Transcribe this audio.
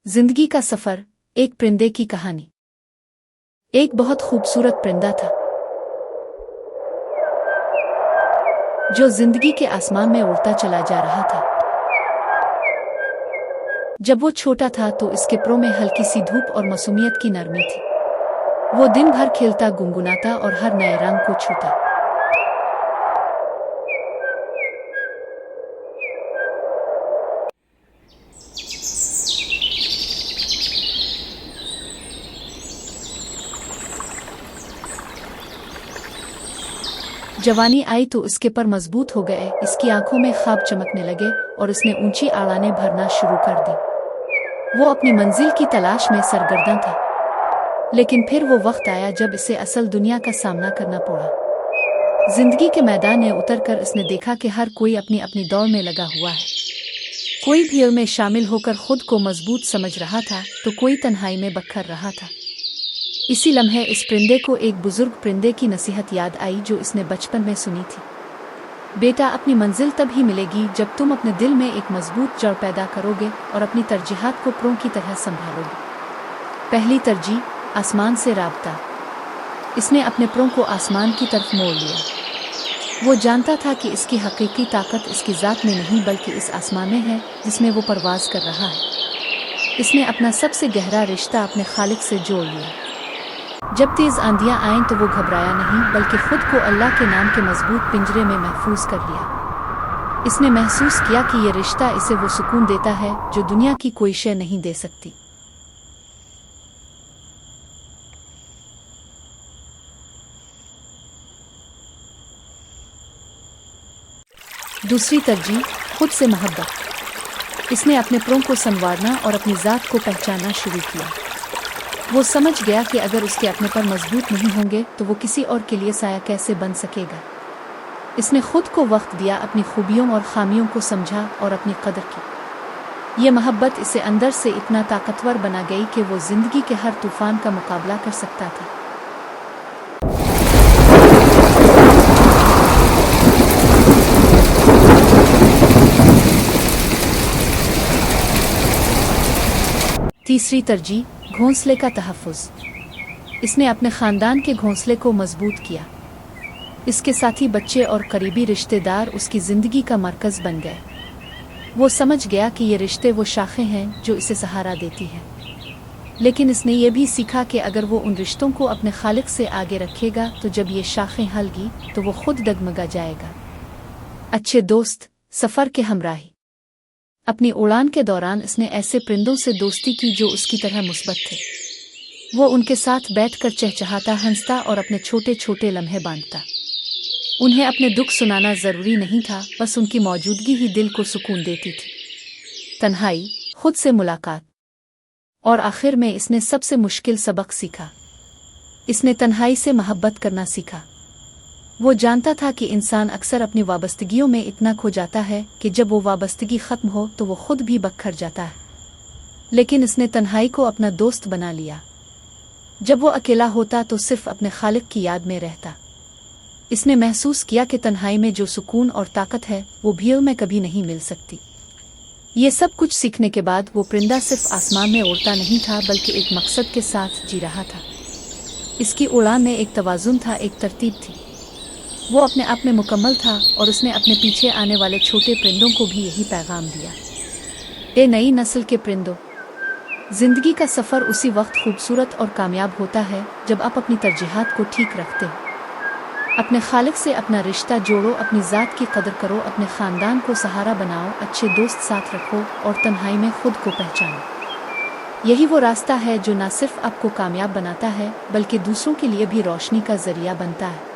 जिंदगी का सफर, एक परिंदे की कहानी। एक बहुत खूबसूरत परिंदा था जो जिंदगी के आसमान में उड़ता चला जा रहा था। जब वो छोटा था तो इसके परों में हल्की सी धूप और मासूमियत की नरमी थी। वो दिन भर खेलता, गुनगुनाता और हर नए रंग को छूता। जवानी आई तो इसके पर मजबूत हो गए, इसकी आंखों में ख्वाब चमकने लगे और इसने ऊंची आड़ानें भरना शुरू कर दी। वो अपनी मंजिल की तलाश में सरगर्दा था, लेकिन फिर वो वक्त आया जब इसे असल दुनिया का सामना करना पड़ा। जिंदगी के मैदान में उतरकर इसने देखा कि हर कोई अपनी अपनी दौड़ में लगा हुआ है। कोई भीड़ में शामिल होकर खुद को मजबूत समझ रहा था तो कोई तन्हाई में बखर रहा था। इसी लम्हे इस परिंदे को एक बुजुर्ग परिंदे की नसीहत याद आई जो इसने बचपन में सुनी थी। बेटा, अपनी मंजिल तब ही मिलेगी जब तुम अपने दिल में एक मजबूत जड़ पैदा करोगे और अपनी तरजीहात को परों की तरह संभालोगे। पहली तरजीह, आसमान से राबता। इसने अपने परों को आसमान की तरफ मोड़ लिया। वो जानता था कि इसकी हकीकी ताकत इसकी ज़ात में नहीं बल्कि इस आसमान में है जिसमें वो परवाज़ कर रहा है। इसने अपना सबसे गहरा रिश्ता अपने खालिक से जोड़ लिया। जब तेज आंधियां आईं तो वो घबराया नहीं बल्कि खुद को अल्लाह के नाम के मजबूत पिंजरे में महफूज कर लिया। इसने महसूस किया कि ये रिश्ता इसे वो सुकून देता है जो दुनिया की कोई शय नहीं दे सकती। दूसरी तरजीह, खुद से मोहब्बत। इसने अपने परों को संवारना और अपनी ज़ात को पहचानना शुरू किया। वो समझ गया कि अगर उसके अपने पर मजबूत नहीं होंगे तो वो किसी और के लिए साया कैसे बन सकेगा। इसने खुद को वक्त दिया, अपनी खूबियों और खामियों को समझा और अपनी कदर की। ये मोहब्बत इसे अंदर से इतना ताकतवर बना गई कि वो जिंदगी के हर तूफान का मुकाबला कर सकता था। तीसरी तरजीह, घोंसले का तहफ़्फ़ुज़। इसने अपने ख़ानदान के घोंसले को मजबूत किया। इसके साथी, बच्चे और करीबी रिश्तेदार उसकी ज़िंदगी का मरकज़ बन गए। वो समझ गया कि ये रिश्ते वो शाखें हैं जो इसे सहारा देती हैं। लेकिन इसने ये भी सीखा कि अगर वो उन रिश्तों को अपने खालिक से आगे रखेगा तो जब ये शाखें हलगी तो वो खुद डगमगा जाएगा। अच्छे दोस्त, सफ़र के हमराही। अपनी उड़ान के दौरान इसने ऐसे परिंदों से दोस्ती की जो उसकी तरह मुस्बत थे। वो उनके साथ बैठकर चहचहाता, हंसता और अपने छोटे छोटे लम्हे बांटता। उन्हें अपने दुख सुनाना ज़रूरी नहीं था, बस उनकी मौजूदगी ही दिल को सुकून देती थी। तन्हाई, खुद से मुलाकात। और आखिर में इसने सबसे मुश्किल सबक सीखा। इसने तन्हाई से मोहब्बत करना सीखा। वो जानता था कि इंसान अक्सर अपनी वाबस्तगियों में इतना खो जाता है कि जब वो वाबस्तगी ख़त्म हो तो वो खुद भी बखर जाता है। लेकिन इसने तन्हाई को अपना दोस्त बना लिया। जब वो अकेला होता तो सिर्फ अपने खालिक की याद में रहता। इसने महसूस किया कि तन्हाई में जो सुकून और ताकत है वो भीड़ में कभी नहीं मिल सकती। ये सब कुछ सीखने के बाद वो परिंदा सिर्फ आसमान में उड़ता नहीं था बल्कि एक मकसद के साथ जी रहा था। इसकी उड़ान में एक तवाज़ुन था, एक तरतीब थी। वो अपने आप में मुकम्मल था और उसने अपने पीछे आने वाले छोटे परिंदों को भी यही पैगाम दिया। ए नई नस्ल के परिंदों, जिंदगी का सफ़र उसी वक्त खूबसूरत और कामयाब होता है जब आप अपनी तरजीहात को ठीक रखते हो। अपने खालिक से अपना रिश्ता जोड़ो, अपनी ज़ात की कदर करो, अपने ख़ानदान को सहारा बनाओ, अच्छे दोस्त साथ रखो और तन्हाई में खुद को पहचानो। यही वो रास्ता है जो न सिर्फ आपको कामयाब बनाता है बल्कि दूसरों के लिए भी रोशनी का ज़रिया बनता है।